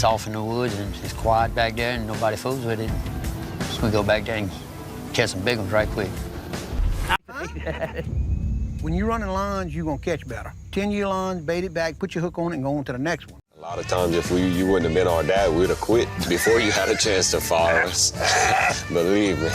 it's off in the woods and it's quiet back there and nobody fools with it. So we go back there and catch some big ones right quick. When you're running lines, you're gonna catch better. 10-year lines, bait it back, put your hook on it, and go on to the next one. A lot of times, if you wouldn't have been our dad, we'd have quit before you had a chance to fire us. Believe me.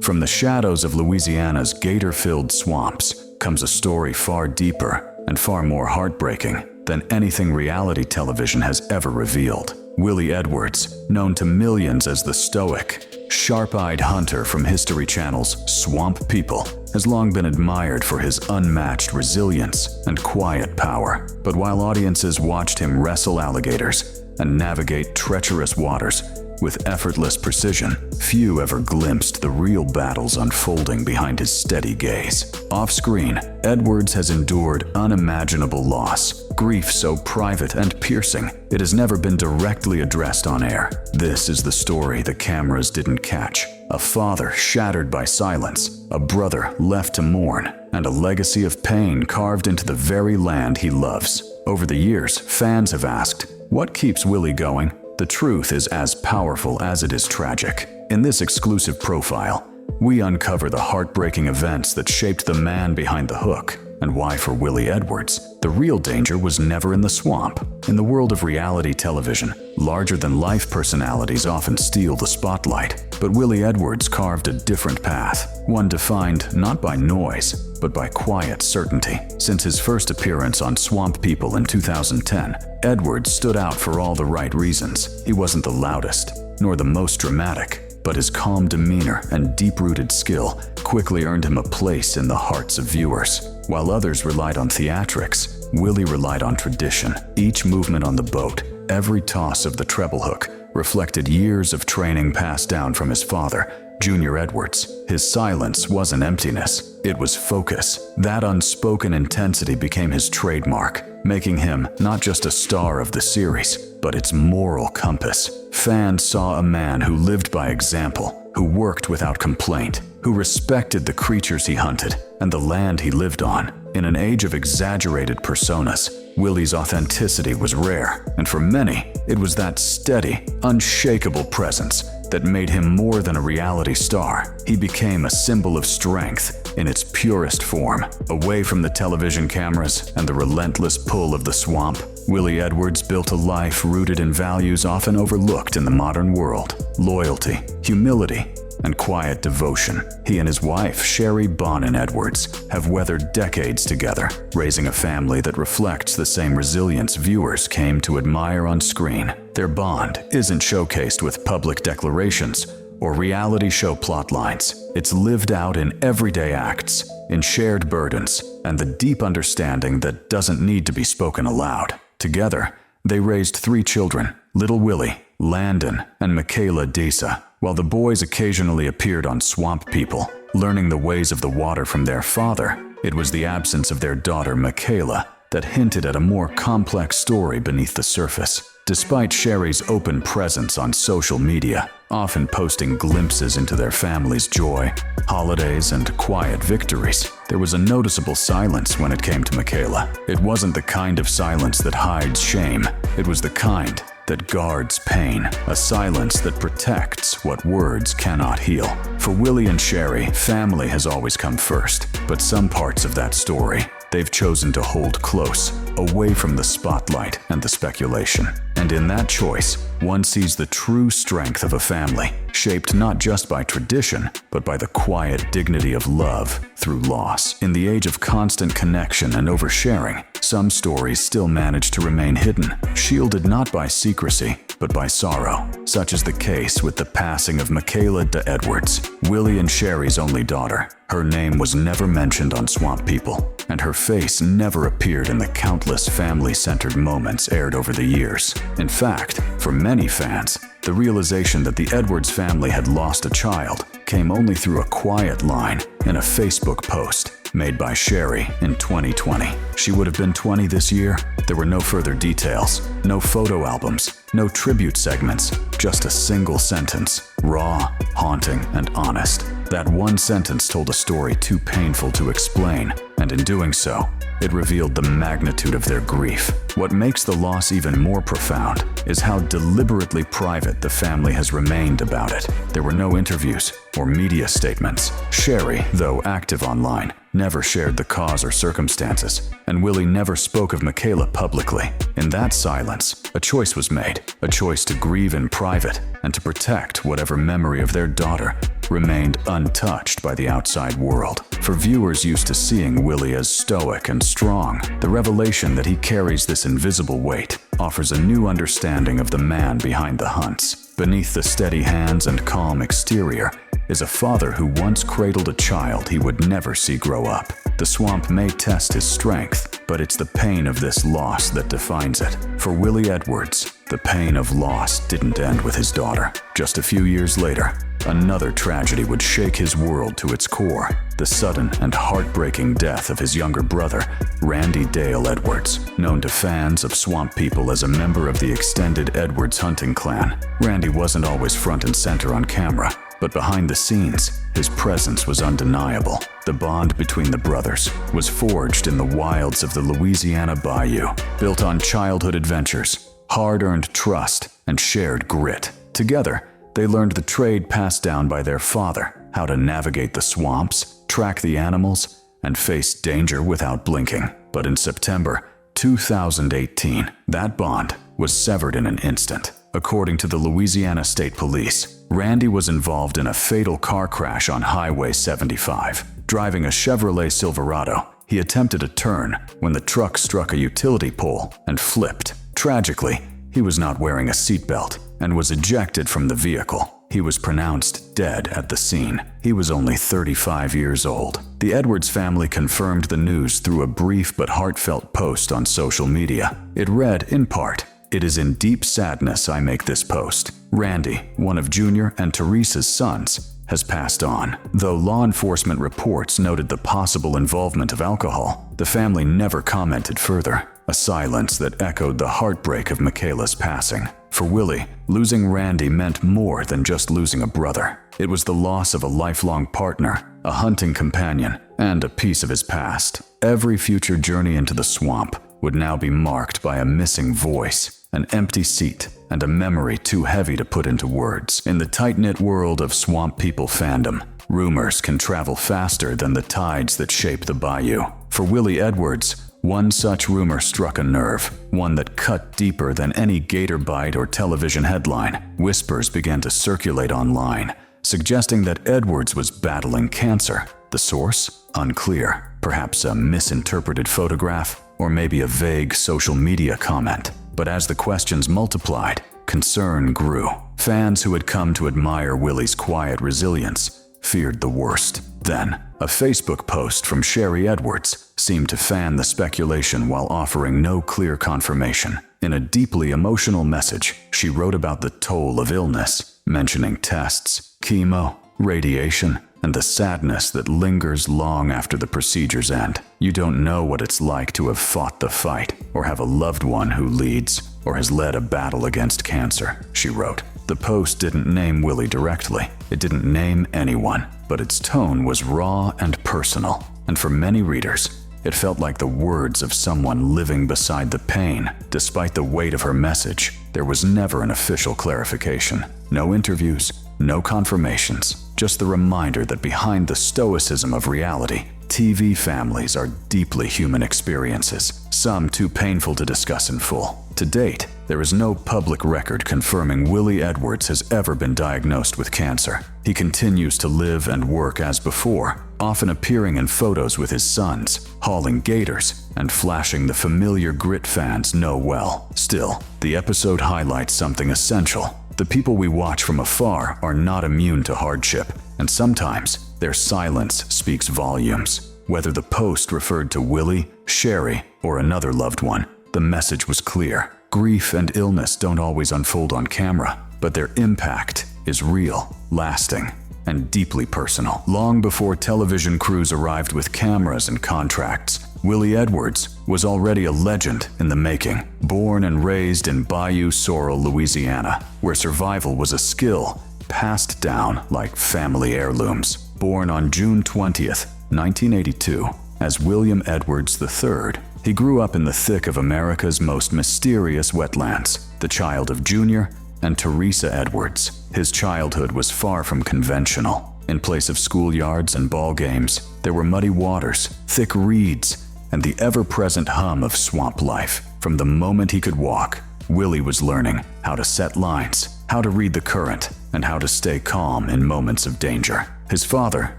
From the shadows of Louisiana's gator-filled swamps comes a story far deeper and far more heartbreaking than anything reality television has ever revealed. Willie Edwards, known to millions as the stoic, sharp-eyed hunter from History Channel's Swamp People, has long been admired for his unmatched resilience and quiet power. But while audiences watched him wrestle alligators and navigate treacherous waters with effortless precision, few ever glimpsed the real battles unfolding behind his steady gaze. Off-screen, Edwards has endured unimaginable loss, grief so private and piercing it has never been directly addressed on air. This is the story the cameras didn't catch. A father shattered by silence, a brother left to mourn, and a legacy of pain carved into the very land he loves. Over the years, fans have asked, what keeps Willie going? The truth is as powerful as it is tragic. In this exclusive profile, we uncover the heartbreaking events that shaped the man behind the hook, and why for Willie Edwards, the real danger was never in the swamp. In the world of reality television, larger-than-life personalities often steal the spotlight, but Willie Edwards carved a different path, one defined not by noise, but by quiet certainty. Since his first appearance on Swamp People in 2010, Edwards stood out for all the right reasons. He wasn't the loudest, nor the most dramatic, but his calm demeanor and deep-rooted skill quickly earned him a place in the hearts of viewers. While others relied on theatrics, Willie relied on tradition. Each movement on the boat, every toss of the treble hook, reflected years of training passed down from his father, Junior Edwards. His silence wasn't emptiness, it was focus. That unspoken intensity became his trademark, making him not just a star of the series, but its moral compass. Fans saw a man who lived by example, who worked without complaint, who respected the creatures he hunted and the land he lived on. In an age of exaggerated personas, Willie's authenticity was rare, and for many, it was that steady, unshakable presence that made him more than a reality star. He became a symbol of strength in its purest form. Away from the television cameras and the relentless pull of the swamp, Willie Edwards built a life rooted in values often overlooked in the modern world: loyalty, humility, and quiet devotion. He and his wife, Sherry Bonin Edwards, have weathered decades together, raising a family that reflects the same resilience viewers came to admire on screen. Their bond isn't showcased with public declarations or reality show plotlines. It's lived out in everyday acts, in shared burdens, and the deep understanding that doesn't need to be spoken aloud. Together, they raised 3 children: little Willie, Landon, and Michaela Disa. While the boys occasionally appeared on Swamp People, learning the ways of the water from their father, it was the absence of their daughter Michaela that hinted at a more complex story beneath the surface. Despite Sherry's open presence on social media, often posting glimpses into their family's joy, holidays, and quiet victories, there was a noticeable silence when it came to Michaela. It wasn't the kind of silence that hides shame, it was the kind that guards pain, a silence that protects what words cannot heal. For Willie and Sherry, family has always come first, but some parts of that story they've chosen to hold close, away from the spotlight and the speculation. And in that choice, one sees the true strength of a family, shaped not just by tradition, but by the quiet dignity of love through loss. In the age of constant connection and oversharing, some stories still manage to remain hidden, shielded not by secrecy, but by sorrow. Such is the case with the passing of Michaela Edwards, Willie and Sherry's only daughter. Her name was never mentioned on Swamp People, and her face never appeared in the countless family-centered moments aired over the years. In fact, for many fans, the realization that the Edwards family had lost a child came only through a quiet line in a Facebook post made by Sherry in 2020. She would have been 20 this year. There were no further details, no photo albums, no tribute segments, just a single sentence, raw, haunting, and honest. That one sentence told a story too painful to explain, and in doing so, it revealed the magnitude of their grief. What makes the loss even more profound is how deliberately private the family has remained about it. There were no interviews or media statements. Sherry, though active online, never shared the cause or circumstances, and Willie never spoke of Michaela publicly. In that silence, a choice was made, a choice to grieve in private and to protect whatever memory of their daughter remained untouched by the outside world. For viewers used to seeing Willie as stoic and strong, the revelation that he carries this invisible weight offers a new understanding of the man behind the hunts. Beneath the steady hands and calm exterior is a father who once cradled a child he would never see grow up. The swamp may test his strength, but it's the pain of this loss that defines it. For Willie Edwards, the pain of loss didn't end with his daughter. Just a few years later, another tragedy would shake his world to its core: the sudden and heartbreaking death of his younger brother, Randy Dale Edwards. Known to fans of swamp people as a member of the extended Edwards hunting clan, Randy wasn't always front and center on camera, but behind the scenes, his presence was undeniable. The bond between the brothers was forged in the wilds of the Louisiana Bayou, built on childhood adventures, hard-earned trust, and shared grit. Together, they learned the trade passed down by their father: how to navigate the swamps, track the animals, and face danger without blinking. But in September 2018, that bond was severed in an instant. According to the Louisiana State Police, Randy was involved in a fatal car crash on Highway 75. Driving a Chevrolet Silverado, he attempted a turn when the truck struck a utility pole and flipped. Tragically, he was not wearing a seatbelt and was ejected from the vehicle. He was pronounced dead at the scene. He was only 35 years old. The Edwards family confirmed the news through a brief but heartfelt post on social media. It read, in part, "It is in deep sadness I make this post. Randy, one of Junior and Teresa's sons, has passed on." Though law enforcement reports noted the possible involvement of alcohol, the family never commented further, a silence that echoed the heartbreak of Michaela's passing. For Willie, losing Randy meant more than just losing a brother. It was the loss of a lifelong partner, a hunting companion, and a piece of his past. Every future journey into the swamp would now be marked by a missing voice, an empty seat, and a memory too heavy to put into words. In the tight-knit world of swamp people fandom, rumors can travel faster than the tides that shape the bayou. For Willie Edwards, one such rumor struck a nerve, one that cut deeper than any gator bite or television headline. Whispers began to circulate online, suggesting that Edwards was battling cancer. The source? Unclear. Perhaps a misinterpreted photograph, or maybe a vague social media comment. But as the questions multiplied, concern grew. Fans who had come to admire Willie's quiet resilience feared the worst. Then, a Facebook post from Sherry Edwards seemed to fan the speculation while offering no clear confirmation. In a deeply emotional message, she wrote about the toll of illness, mentioning tests, chemo, radiation, and the sadness that lingers long after the procedures end. "You don't know what it's like to have fought the fight, or have a loved one who leads or has led a battle against cancer," she wrote. The post didn't name Willie directly. It didn't name anyone, but its tone was raw and personal. And for many readers, it felt like the words of someone living beside the pain. Despite the weight of her message, there was never an official clarification. No interviews, no confirmations, just the reminder that behind the stoicism of reality, TV families are deeply human experiences, some too painful to discuss in full. To date, there is no public record confirming Willie Edwards has ever been diagnosed with cancer. He continues to live and work as before, often appearing in photos with his sons, hauling gators, and flashing the familiar grit fans know well. Still, the episode highlights something essential. The people we watch from afar are not immune to hardship, and sometimes their silence speaks volumes. Whether the post referred to Willie, Sherry, or another loved one, the message was clear. Grief and illness don't always unfold on camera, but their impact is real, lasting, and deeply personal. Long before television crews arrived with cameras and contracts, Willie Edwards was already a legend in the making. Born and raised in Bayou, Louisiana, where survival was a skill passed down like family heirlooms. Born on June 20th, 1982, as William Edwards III. He grew up in the thick of America's most mysterious wetlands, the child of Junior and Teresa Edwards. His childhood was far from conventional. In place of schoolyards and ball games, there were muddy waters, thick reeds, and the ever-present hum of swamp life. From the moment he could walk, Willie was learning how to set lines, how to read the current, and how to stay calm in moments of danger. His father,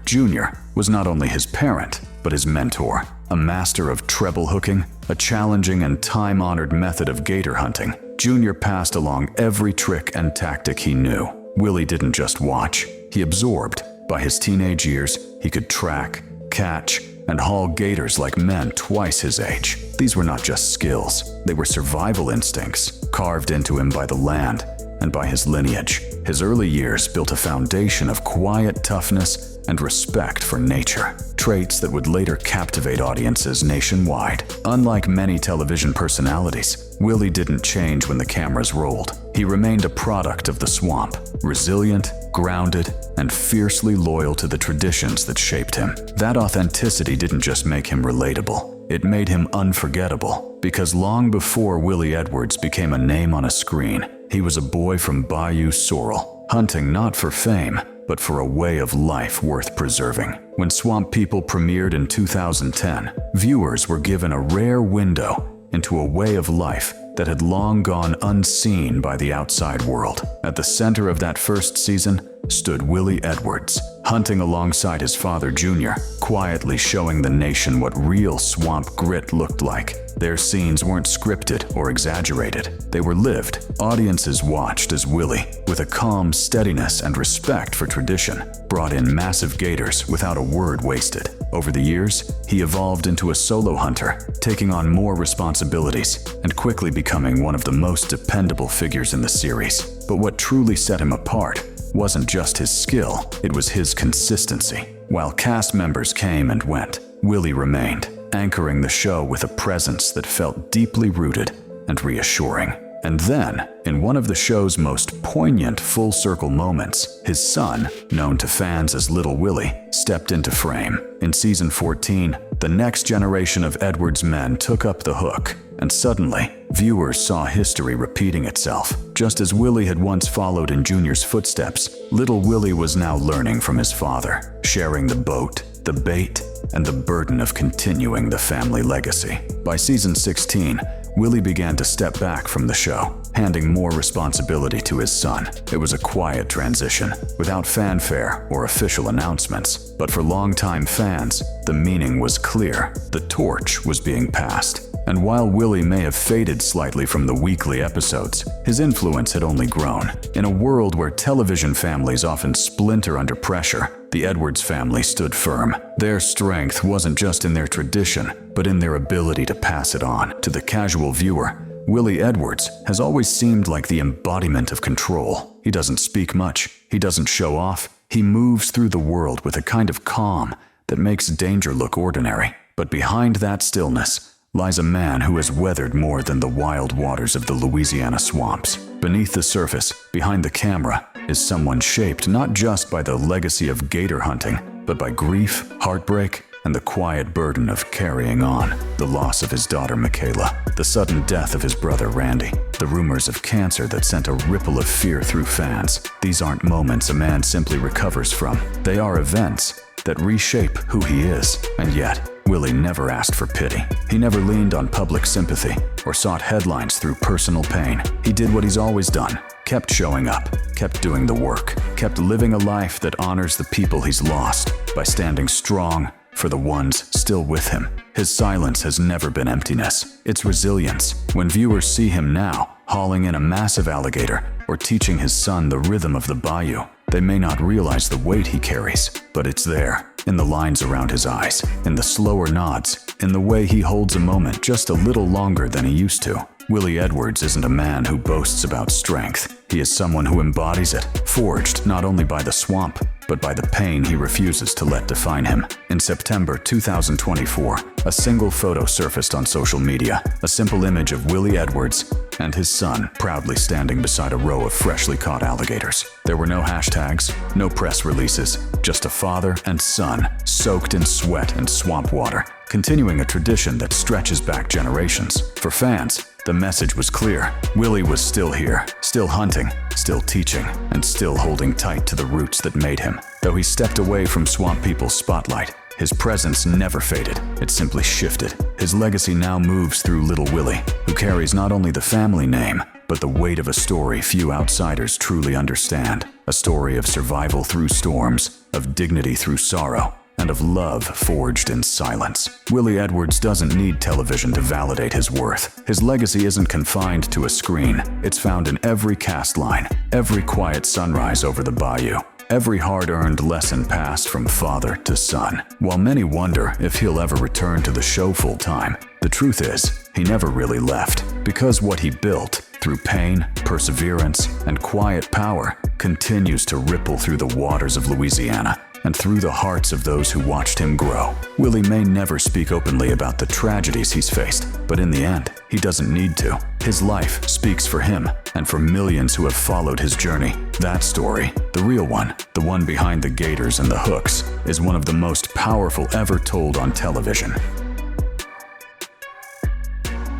Junior, was not only his parent, but his mentor, a master of treble hooking, a challenging and time-honored method of gator hunting. Junior passed along every trick and tactic he knew. Willie didn't just watch, he absorbed. By his teenage years, he could track, catch, and haul gators like men twice his age. These were not just skills, they were survival instincts, carved into him by the land and by his lineage. His early years built a foundation of quiet toughness and respect for nature, traits that would later captivate audiences nationwide. Unlike many television personalities, Willie didn't change when the cameras rolled. He remained a product of the swamp, resilient, grounded, and fiercely loyal to the traditions that shaped him. That authenticity didn't just make him relatable, it made him unforgettable. Because long before Willie Edwards became a name on a screen, he was a boy from Bayou, Sorrel, hunting not for fame, but for a way of life worth preserving. When Swamp People premiered in 2010, viewers were given a rare window into a way of life that had long gone unseen by the outside world. At the center of that first season stood Willie Edwards, hunting alongside his father Junior, quietly showing the nation what real swamp grit looked like. Their scenes weren't scripted or exaggerated. They were lived. Audiences watched as Willie, with a calm steadiness and respect for tradition, brought in massive gators without a word wasted. Over the years, he evolved into a solo hunter, taking on more responsibilities and quickly becoming one of the most dependable figures in the series. But what truly set him apart wasn't just his skill, it was his consistency. While cast members came and went, Willie remained, anchoring the show with a presence that felt deeply rooted and reassuring. And then, in one of the show's most poignant full-circle moments, his son, known to fans as Little Willie, stepped into frame. In season 14, the next generation of Edwards men took up the hook, and suddenly, viewers saw history repeating itself. Just as Willie had once followed in Junior's footsteps, Little Willie was now learning from his father, sharing the boat, the bait, and the burden of continuing the family legacy. By season 16, Willie began to step back from the show, handing more responsibility to his son. It was a quiet transition, without fanfare or official announcements. But for longtime fans, the meaning was clear. The torch was being passed. And while Willie may have faded slightly from the weekly episodes, his influence had only grown. In a world where television families often splinter under pressure, the Edwards family stood firm. Their strength wasn't just in their tradition, but in their ability to pass it on. To the casual viewer, Willie Edwards has always seemed like the embodiment of control. He doesn't speak much, he doesn't show off, he moves through the world with a kind of calm that makes danger look ordinary. But behind that stillness lies a man who has weathered more than the wild waters of the Louisiana swamps. Beneath the surface, behind the camera, is someone shaped not just by the legacy of gator hunting, but by grief, heartbreak, and the quiet burden of carrying on. The loss of his daughter Michaela, the sudden death of his brother Randy, the rumors of cancer that sent a ripple of fear through fans. These aren't moments a man simply recovers from. They are events that reshape who he is. And yet, Willie never asked for pity. He never leaned on public sympathy or sought headlines through personal pain. He did what he's always done, kept showing up, kept doing the work, kept living a life that honors the people he's lost by standing strong for the ones still with him. His silence has never been emptiness, it's resilience. When viewers see him now, hauling in a massive alligator or teaching his son the rhythm of the bayou, they may not realize the weight he carries, but it's there, in the lines around his eyes, in the slower nods, in the way he holds a moment just a little longer than he used to. Willie Edwards isn't a man who boasts about strength. He is someone who embodies it, forged not only by the swamp, but by the pain he refuses to let define him. In September 2024, a single photo surfaced on social media, a simple image of Willie Edwards and his son proudly standing beside a row of freshly caught alligators. There were no hashtags, no press releases, just a father and son soaked in sweat and swamp water, continuing a tradition that stretches back generations. For fans, the message was clear. Willie was still here, still hunting, still teaching, and still holding tight to the roots that made him. Though he stepped away from swamp people's spotlight, his presence never faded, it simply shifted. His legacy now moves through little Willie, who carries not only the family name, but the weight of a story few outsiders truly understand. A story of survival through storms, of dignity through sorrow, and of love forged in silence. Willie Edwards doesn't need television to validate his worth. His legacy isn't confined to a screen. It's found in every cast line, every quiet sunrise over the Bayou, every hard-earned lesson passed from father to son. While many wonder if he'll ever return to the show full-time, the truth is, he never really left, because what he built, through pain, perseverance, and quiet power, continues to ripple through the waters of Louisiana and through the hearts of those who watched him grow. Willie may never speak openly about the tragedies he's faced, but in the end, he doesn't need to. His life speaks for him and for millions who have followed his journey. That story, the real one, the one behind the gators and the hooks, is one of the most powerful ever told on television.